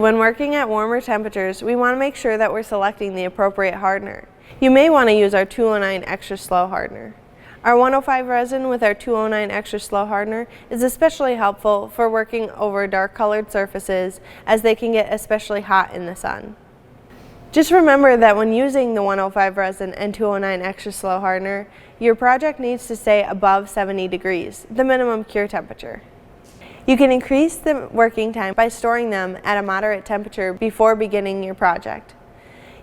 When working at warmer temperatures, we want to make sure that we're selecting the appropriate hardener. You may want to use our 209 Extra Slow Hardener. Our 105 resin with our 209 Extra Slow Hardener is especially helpful for working over dark colored surfaces, as they can get especially hot in the sun. Just remember that when using the 105 resin and 209 Extra Slow Hardener, your project needs to stay above 70 degrees, the minimum cure temperature. You can increase the working time by storing them at a moderate temperature before beginning your project.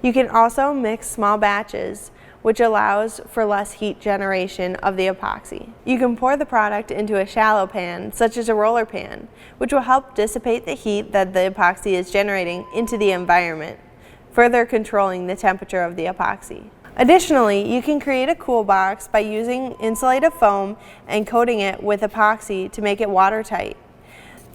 You can also mix small batches, which allows for less heat generation of the epoxy. You can pour the product into a shallow pan, such as a roller pan, which will help dissipate the heat that the epoxy is generating into the environment, further controlling the temperature of the epoxy. Additionally, you can create a cool box by using insulative foam and coating it with epoxy to make it watertight.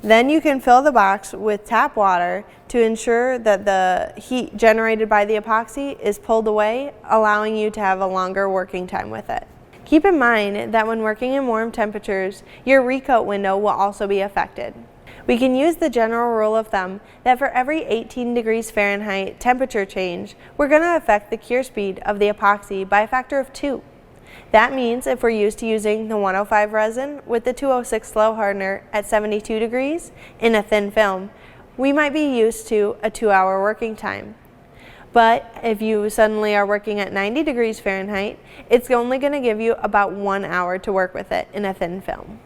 Then you can fill the box with tap water to ensure that the heat generated by the epoxy is pulled away, allowing you to have a longer working time with it. Keep in mind that when working in warm temperatures, your recoat window will also be affected. We can use the general rule of thumb that for every 18 degrees Fahrenheit temperature change, we're going to affect the cure speed of the epoxy by a factor of 2. That means if we're used to using the 105 resin with the 206 slow hardener at 72 degrees in a thin film, we might be used to a 2-hour working time. But if you suddenly are working at 90 degrees Fahrenheit, it's only going to give you about 1 hour to work with it in a thin film.